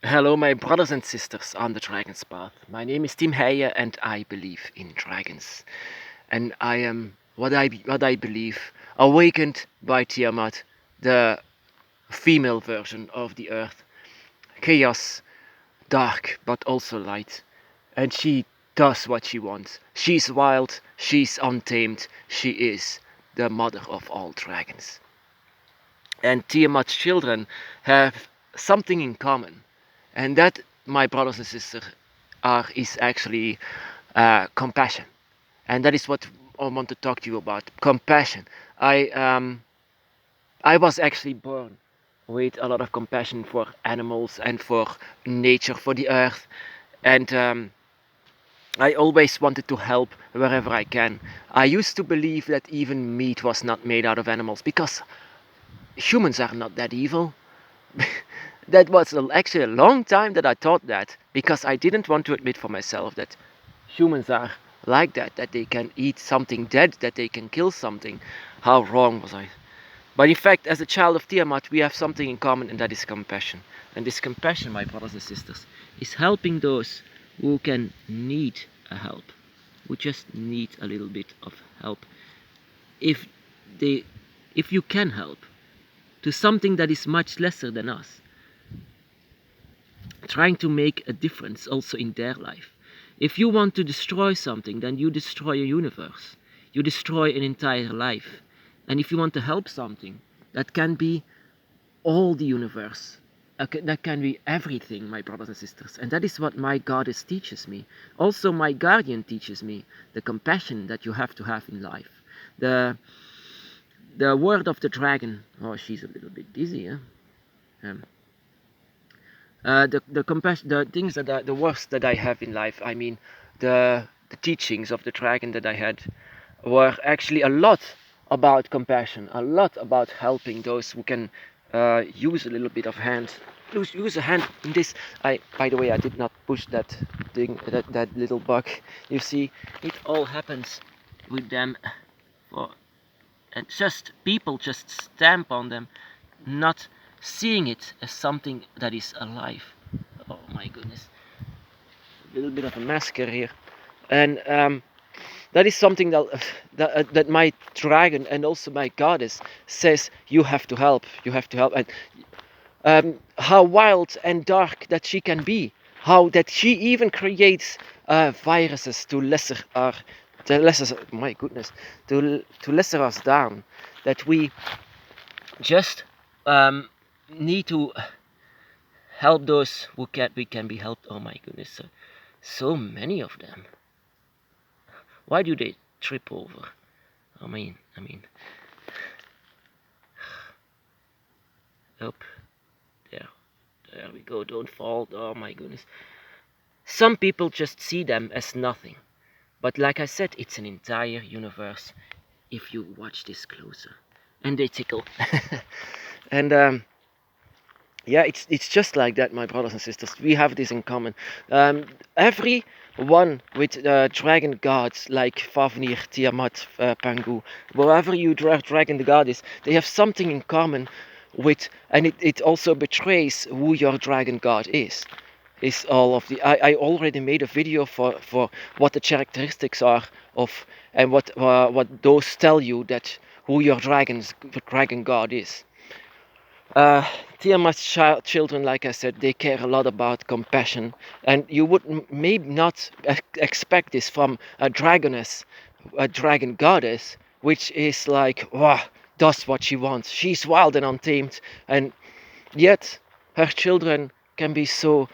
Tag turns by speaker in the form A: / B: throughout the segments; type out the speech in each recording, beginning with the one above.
A: Hello, my brothers and sisters on the Dragon's Path. My name is Tim Heijen, and I believe in dragons. And I am what I believe awakened by Tiamat, the female version of the earth. Chaos, dark, but also light. And she does what she wants. She's wild, she's untamed, she is the mother of all dragons. And Tiamat's children have something in common, and that, my brothers and sisters, is actually compassion, and that is what I want to talk to you about. Compassion. I was actually born with a lot of compassion for animals and for nature, for the earth, and I always wanted to help wherever I can. I used to believe that even meat was not made out of animals because humans are not that evil. That was actually a long time that I thought that, because I didn't want to admit for myself that humans are like that, that they can eat something dead, that they can kill something. How wrong was I? But in fact, as a child of Tiamat, we have something in common, and that is compassion. And this compassion, my brothers and sisters, is helping those who can need a help, who just need a little bit of help. If they, if you can help to something that is much lesser than us, trying to make a difference also in their life. If you want to destroy something, then you destroy a universe. You destroy an entire life. And if you want to help something, that can be all the universe. That can be everything, my brothers and sisters. And that is what my goddess teaches me. Also, my guardian teaches me the compassion that you have to have in life. The word of the dragon. Oh, she's a little bit dizzy, huh? The compassion, the things the worst that I have in life. I mean, the teachings of the dragon that I had were actually a lot about compassion, a lot about helping those who can use a little bit of hand. Use a hand in this. By the way, I did not push that thing, that little bug. You see, it all happens with them, for and just people just stamp on them, not seeing it as something that is alive. Oh my goodness, a little bit of a massacre here, and that is something that my dragon and also my goddess says you have to help. You have to help, and how wild and dark that she can be. How that she even creates viruses to lesser our, to lesser, my goodness, to lesser us down. That we just need to help those who can be helped. Oh my goodness, so many of them. Why do they trip over? I mean, up there, there we go. Don't fall. Oh my goodness. Some people just see them as nothing, but like I said, it's an entire universe. If you watch this closer, and they tickle, and yeah, it's just like that, my brothers and sisters. We have this in common. Every one with dragon gods like Fafnir, Tiamat, Pangu, wherever you dragon the god is, they have something in common with, and it also betrays who your dragon god is. Is all of the I already made a video for what the characteristics are of, and what those tell you that who your dragon god is. Tiamat's children, like I said, they care a lot about compassion, and you would maybe not expect this from a dragoness, a dragon goddess, which is like, wow, does what she wants. She's wild and untamed, and yet her children can be so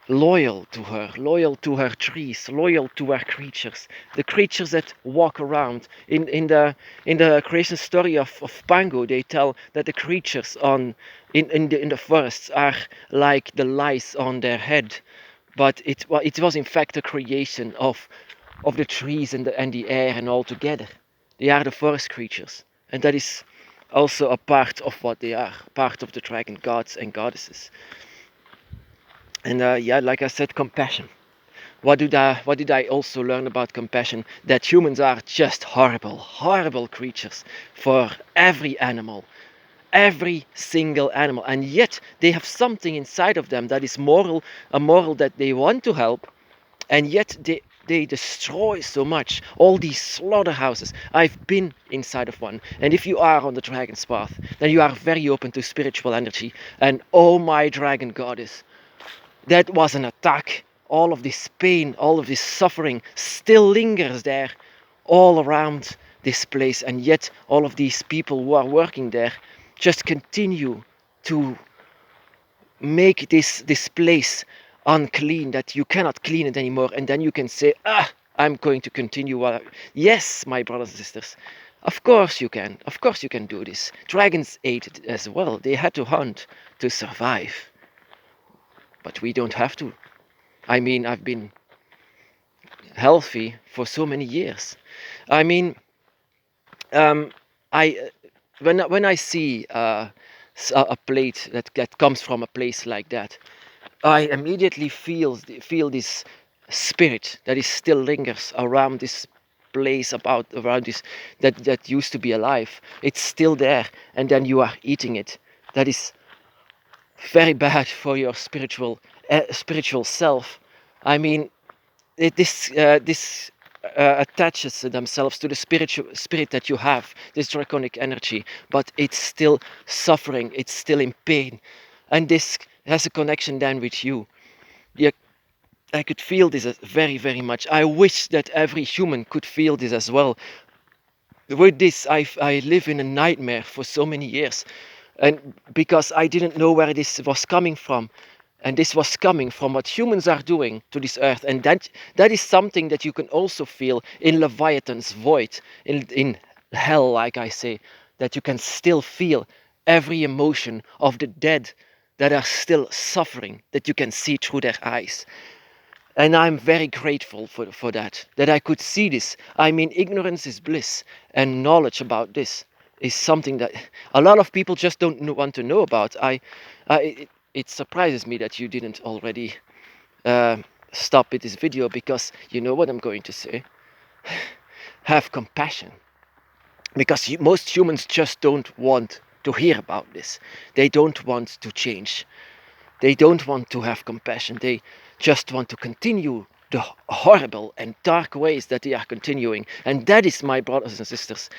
A: loyal to her trees, loyal to her creatures, the creatures that walk around. In the creation story of Pango, they tell that the creatures in the forests are like the lice on their head, but it was in fact a creation of the trees and the air and all together. They are the forest creatures, and that is also a part of what they are, part of the dragon gods and goddesses. And yeah, like I said, compassion. What did I also learn about compassion? That humans are just horrible, horrible creatures for every animal. every single animal, and yet they have something inside of them that is moral, a moral that they want to help, and yet they destroy so much. All these slaughterhouses. I've been inside of one, and if you are on the dragon's path, then you are very open to spiritual energy. And oh my dragon goddess, that was an attack. All of this pain, all of this suffering still lingers there all around this place, and yet all of these people who are working there just continue to make this place unclean, that you cannot clean it anymore, and then you can say, I'm going to continue. Yes, my brothers and sisters, of course you can. Of course you can do this. Dragons ate it as well. They had to hunt to survive. But we don't have to. I mean, I've been healthy for so many years. I mean, I when I see a plate that comes from a place like that, I immediately feel this spirit that is still lingers around this place, around this that used to be alive. It's still there, and then you are eating it. That is very bad for your spiritual self. I mean, this attaches themselves to the spirit that you have, this draconic energy, but it's still suffering, it's still in pain, and this has a connection then with you. Yeah, I could feel this very, very much. I wish that every human could feel this as well. With this, I live in a nightmare for so many years, and because I didn't know where this was coming from. And this was coming from what humans are doing to this earth. And that is something that you can also feel in Leviathan's void, in hell, like I say, that you can still feel every emotion of the dead that are still suffering, that you can see through their eyes. And I'm very grateful for that I could see this. I mean, ignorance is bliss, and knowledge about this is something that a lot of people just don't want to know about. It surprises me that you didn't already stop with this video, because you know what I'm going to say. Have compassion. Because most humans just don't want to hear about this. They don't want to change. They don't want to have compassion. They just want to continue the horrible and dark ways that they are continuing. And that is, my brothers and sisters,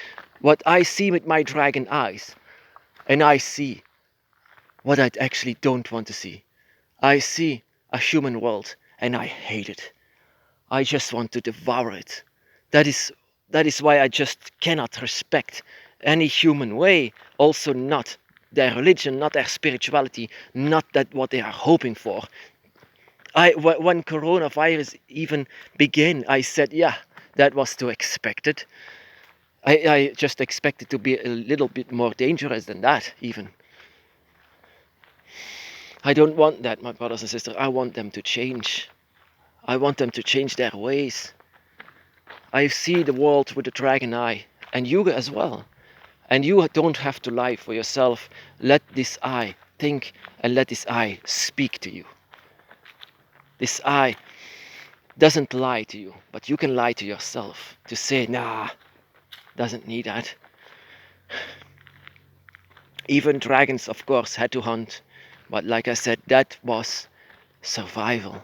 A: what I see with my dragon eyes. And I see what I actually don't want to see. I see a human world, and I hate it. I just want to devour it. That is why I just cannot respect any human way, also not their religion, not their spirituality, not that what they are hoping for. When coronavirus even began, I said, yeah, that was to expected. I just expected to be a little bit more dangerous than that, even. I don't want that, my brothers and sisters. I want them to change. I want them to change their ways. I see the world with a dragon eye, and you as well. And you don't have to lie for yourself. Let this eye think, and let this eye speak to you. This eye doesn't lie to you, but you can lie to yourself to say, nah, doesn't need that. Even dragons, of course, had to hunt. But like I said, that was survival.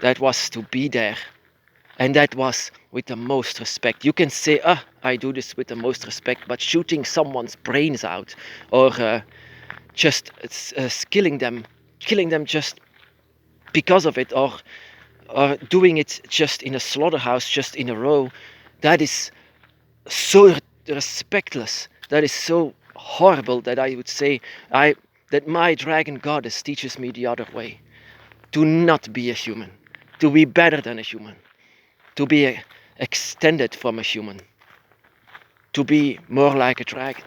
A: That was to be there. And that was with the most respect. You can say, I do this with the most respect, but shooting someone's brains out, or just killing them just because of it, or doing it just in a slaughterhouse, just in a row, that is so respectless. That is so horrible that I would say that my dragon goddess teaches me the other way. To not be a human. To be better than a human. To be extended from a human. To be more like a dragon.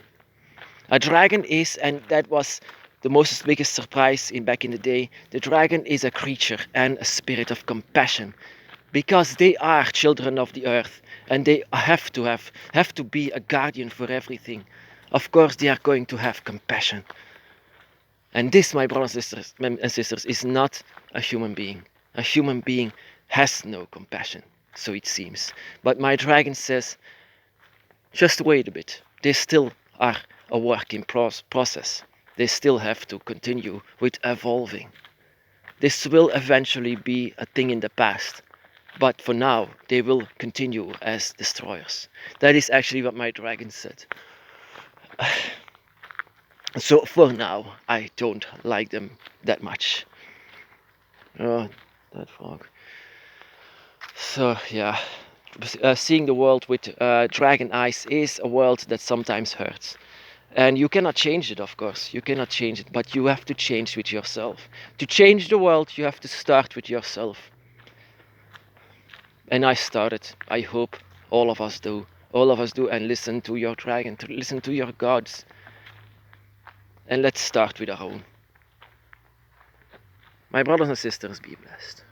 A: A dragon is, and that was the most biggest surprise back in the day, the dragon is a creature and a spirit of compassion. Because they are children of the earth, and they have to be a guardian for everything. Of course they are going to have compassion. And this, my brothers and sisters, is not a human being. A human being has no compassion, so it seems. But my dragon says, just wait a bit. They still are a work in process. They still have to continue with evolving. This will eventually be a thing in the past, but for now they will continue as destroyers. That is actually what my dragon said. So for now I don't like them that much. Oh, that frog. So yeah, seeing the world with dragon eyes is a world that sometimes hurts. And you cannot change it, of course. You cannot change it, but you have to change with yourself. To change the world, you have to start with yourself. And I started. I hope all of us do. All of us do, and listen to your dragon, to listen to your gods. And let's start with our own. My brothers and sisters, be blessed.